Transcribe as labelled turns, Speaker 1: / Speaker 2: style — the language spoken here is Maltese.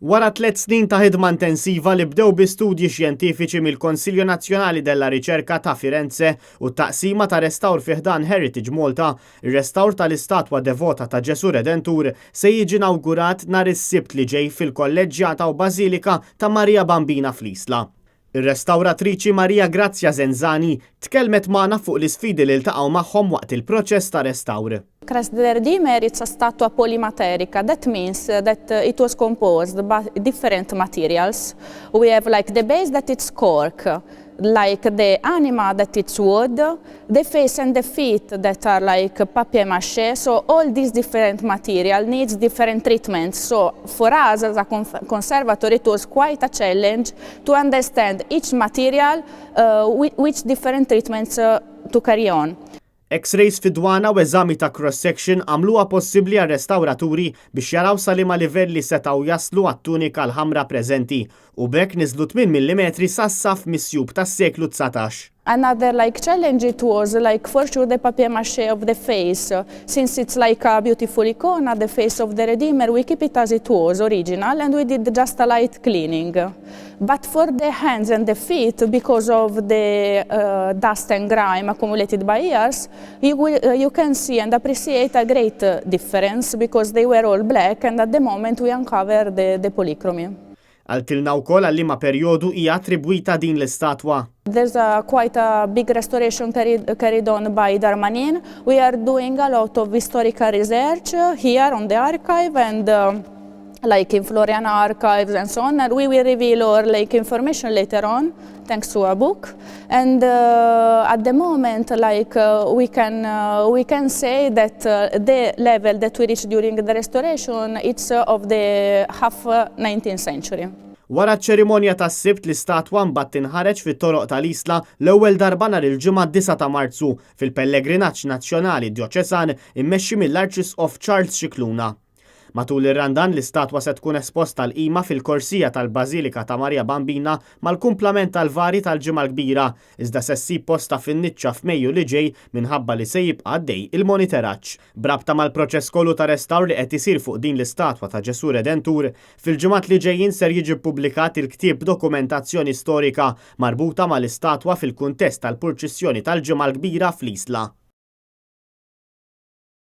Speaker 1: Wara 3 snin ta' ħidma intensiva li bdew bi studji xjentifiċi mill-Konsilju Nazzjonali della Riċerka ta' Firenze u taqsima ta' restawr fiħdan Heritage Malta, ir-restawr tal-istatwa devota ta' Ġesu Redentur se jiġi inawgurat nhar is-Sibt li ġej fil-Kolleġġjata u Bażilika ta' Marija Bambina fl-Isla. Ir-restawratriċi Marija Grazja Zenzani tkellmet magħna fuq l-isfidi li ltaqgħu magħhom waqt il-proċess ta' restawr.
Speaker 2: Christ the Redeemer, it's a statue polymaterica. That means that it was composed by different materials. We have like the base that it's cork, like the anima that it's wood, the face and the feet that are like papier-mâché. So all these different material needs different treatments. So for us as a conservatory, it was quite a challenge to understand each material, which different treatments to carry on.
Speaker 1: X-rays fidwana u eżami ta' cross-section għamluha possibbli għal-restawraturi biex jaraw salima livelli setgħu jaslu għat-tunika l-ħamra preżenti u bekk niżlu 8 mm sas-saf misjub tas-seklu 19.
Speaker 2: Another challenge it was for sure the papier-mâché of the face. Since it's like a beautiful icona, the face of the Redeemer, we keep it as it was original and we did just a light cleaning. But for the hands and the feet, because of the dust and grime accumulated by years, you can see and appreciate a great difference because they were all black and at the moment we uncover the polychromy.
Speaker 1: Għaltilna wkoll għal-liema perjodu hija attribwita din l-istatwa.
Speaker 2: There's quite a big restoration carried on by Darmanin. We are doing a lot of historical research here on the archive and like in Floriana archives and so on, and we will reveal our information later on, thanks to a book. And at the moment, we can say that the level that we reached during the restoration, it's of the half 19th century.
Speaker 1: Wara ċ-ċerimonja tas-Sibt l-istatwa mbagħad tinħareġ fit-toroq tal-Isla l-ewwel darba nhar il-ġimgħa 9 ta' Marzu fil-Pellegrinaġġ Nazzjonali Djoċesan immexxi mill-Arċisqof Charles Scicluna. Matul ir-randan l-istatwa se tkun esposta l-qima fil-korsija tal-Bażilika ta' Marija Bambina mal-kumplament tal-vari tal-ġimgħa l-kbira, iżda se ssib posta fin-niċċa f'Mejju li ġej minħabba li se jibqa' għaddej il-monitoraġġ. Brabta mal-proċess kollu ta' restawr li qed isir fuq din l-istatwa ta' Ġesu Redentur, fil-ġimgħat li ġejjin ser jiġi ppubblikat il-ktieb dokumentazzjoni storika marbuta mal-istatwa fil-kuntest tal-purċissjoni tal-ġimgħa l-kbira fl-Isla.